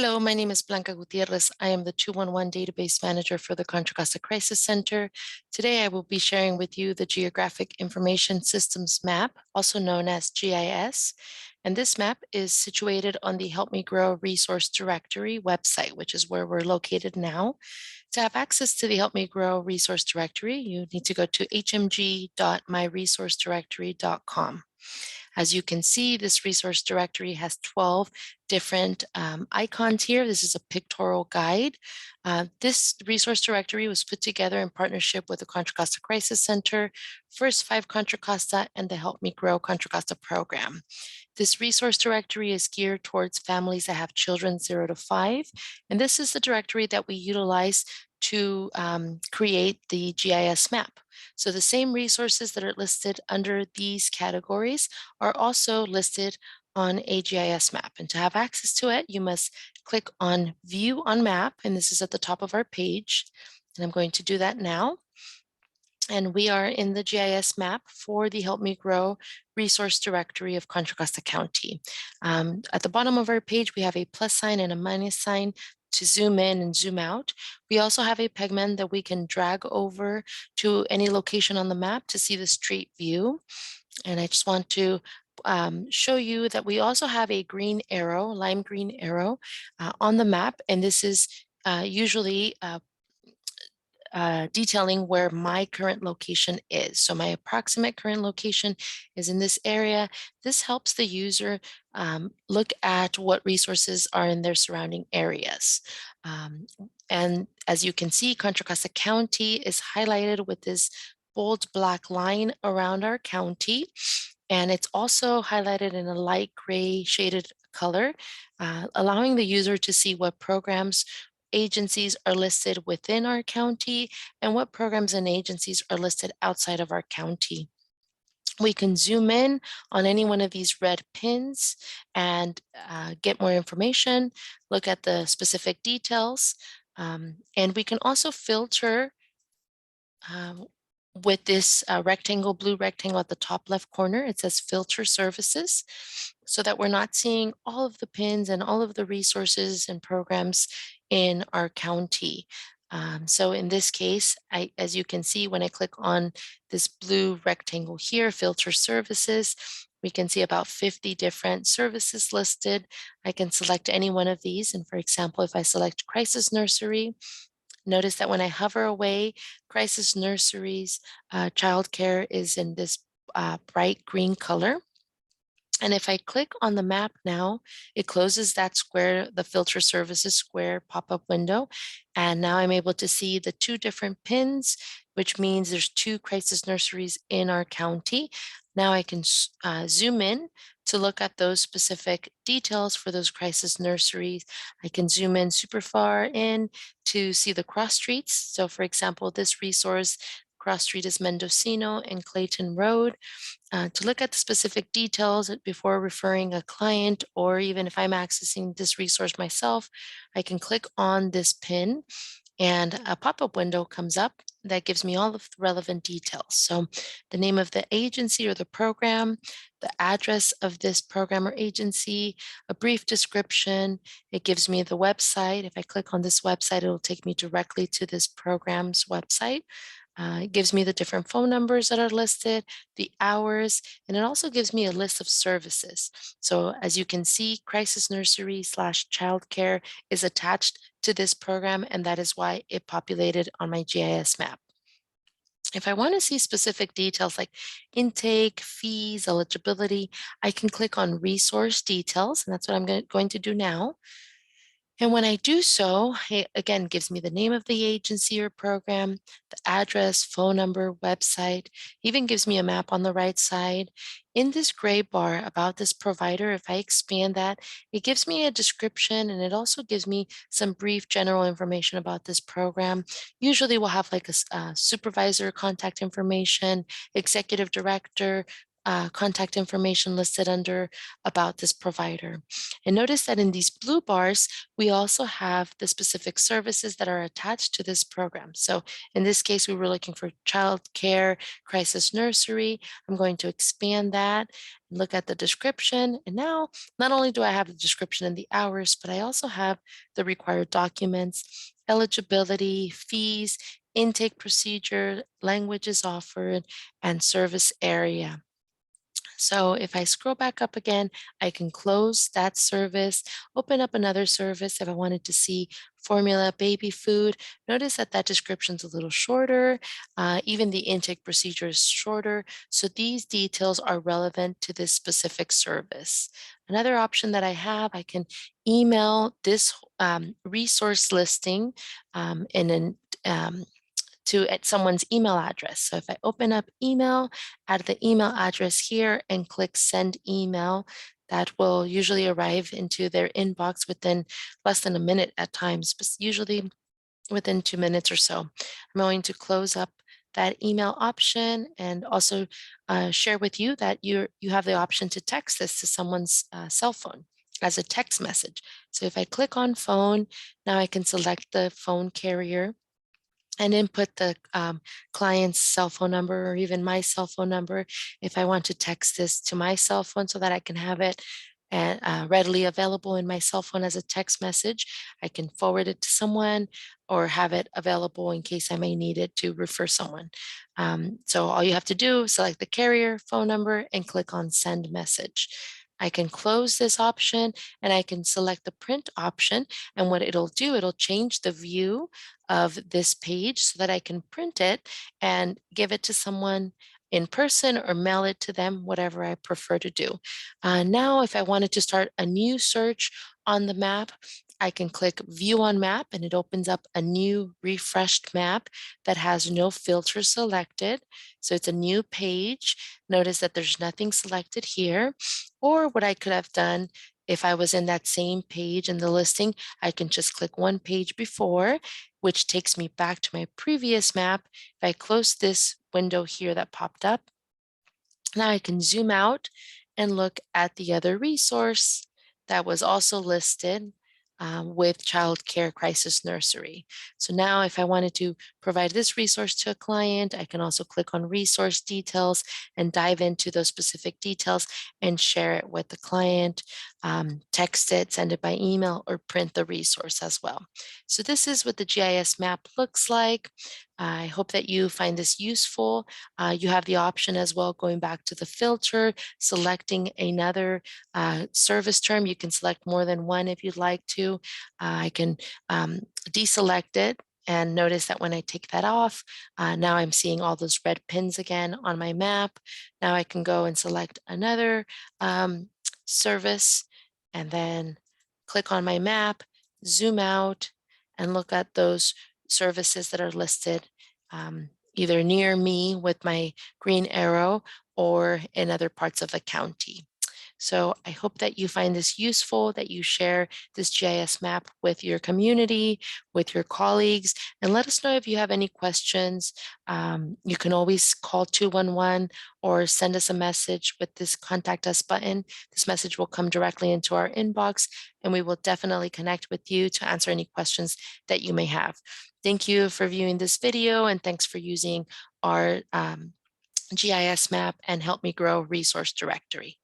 Hello, my name is Blanca Gutierrez. I am the 211 Database Manager for the Contra Costa Crisis Center. Today, I will be sharing with you the Geographic Information Systems Map, also known as GIS. And this map is situated on the Help Me Grow Resource Directory website, which is where we're located now. To have access to the Help Me Grow Resource Directory, you need to go to hmg.myresourcedirectory.com. As you can see, this resource directory has 12 different icons here. This is a pictorial guide. This resource directory was put together in partnership with the Contra Costa Crisis Center, First 5 Contra Costa, and the Help Me Grow Contra Costa program. This resource directory is geared towards families that have children 0 to 5, and this is the directory that we utilize to create the GIS map. So the same resources that are listed under these categories are also listed on a GIS map. And to have access to it, you must click on View on Map, and this is at the top of our page. And I'm going to do that now. And we are in the GIS map for the Help Me Grow resource directory of Contra Costa County. At the bottom of our page, we have a plus sign and a minus sign to zoom in and zoom out. We also have a pegman that we can drag over to any location on the map to see the street view. And I just want to show you that we also have a green arrow, lime green arrow on the map. And this is usually detailing where my current location is. So my approximate current location is in this area. This helps the user look at what resources are in their surrounding areas. And as you can see, Contra Costa County is highlighted with this bold black line around our county. And it's also highlighted in a light gray shaded color, allowing the user to see what programs agencies are listed within our county and what programs and agencies are listed outside of our county. We can zoom in on any one of these red pins and get more information, look at the specific details, and we can also filter with this rectangle, blue rectangle at the top left corner. It says filter services, so that we're not seeing all of the pins and all of the resources and programs in our county. So in this case, as you can see, when I click on this blue rectangle here, filter services, we can see about 50 different services listed. I can select any one of these. And for example, if I select crisis nursery, notice that when I hover away, crisis nurseries, childcare is in this bright green color. And if I click on the map now, it closes that square, the filter services square pop-up window. And now I'm able to see the 2 different pins, which means there's 2 crisis nurseries in our county. Now I can zoom in to look at those specific details for those crisis nurseries. I can zoom in super far in to see the cross streets. So for example, this resource, cross street is Mendocino and Clayton Road. To look at the specific details before referring a client, or even if I'm accessing this resource myself, I can click on this pin and a pop-up window comes up that gives me all of the relevant details. So the name of the agency or the program, the address of this program or agency, a brief description. It gives me the website. If I click on this website, it will take me directly to this program's website. It gives me the different phone numbers that are listed, the hours, and it also gives me a list of services. So as you can see, crisis nursery / childcare is attached to this program, and that is why it populated on my GIS map. If I want to see specific details like intake, fees, eligibility, I can click on resource details, and that's what I'm going to do now. And when I do so, it again gives me the name of the agency or program, the address, phone number, website, even gives me a map on the right side. In this gray bar about this provider, if I expand that, it gives me a description and it also gives me some brief general information about this program. Usually we'll have like a supervisor contact information, executive director, contact information listed under about this provider. And notice that in these blue bars, we also have the specific services that are attached to this program. So in this case, we were looking for child care crisis nursery. I'm going to expand that and look at the description. And now, not only do I have the description and the hours, but I also have the required documents, eligibility, fees, intake procedure, languages offered, and service area. So if I scroll back up again, I can close that service, open up another service if I wanted to see formula baby food. Notice that that description is a little shorter. Even the intake procedure is shorter. So these details are relevant to this specific service. Another option that I have, I can email this resource listing in an to at someone's email address. So if I open up email, add the email address here and click send email, that will usually arrive into their inbox within less than a minute at times, but usually within 2 minutes or so. I'm going to close up that email option and also share with you that you have the option to text this to someone's cell phone as a text message. So if I click on phone, now I can select the phone carrier and input the client's cell phone number or even my cell phone number if I want to text this to my cell phone so that I can have it and readily available in my cell phone as a text message. I can forward it to someone or have it available in case I may need it to refer someone. So all you have to do is select the carrier phone number and click on send message. I can close this option and I can select the print option, and what it'll do, it'll change the view of this page so that I can print it and give it to someone in person or mail it to them, whatever I prefer to do. Now, if I wanted to start a new search on the map, I can click view on map and it opens up a new refreshed map that has no filter selected. So it's a new page. Notice that there's nothing selected here. Or what I could have done if I was in that same page in the listing, I can just click one page before, which takes me back to my previous map. If I close this window here that popped up, now I can zoom out and look at the other resource that was also listed with Child Care Crisis Nursery. So now if I wanted to provide this resource to a client, I can also click on resource details and dive into those specific details and share it with the client, text it, send it by email, or print the resource as well. So this is what the GIS map looks like. I hope that you find this useful. You have the option as well, going back to the filter, selecting another service term. You can select more than one if you'd like to. I can deselect it and notice that when I take that off, now I'm seeing all those red pins again on my map. Now I can go and select another service and then click on my map, zoom out, and look at those services that are listed either near me with my green arrow or in other parts of the county. So I hope that you find this useful, that you share this GIS map with your community, with your colleagues, and let us know if you have any questions. You can always call 211 or send us a message with this contact us button. This message will come directly into our inbox, and we will definitely connect with you to answer any questions that you may have. Thank you for viewing this video, and thanks for using our GIS map and Help Me Grow resource directory.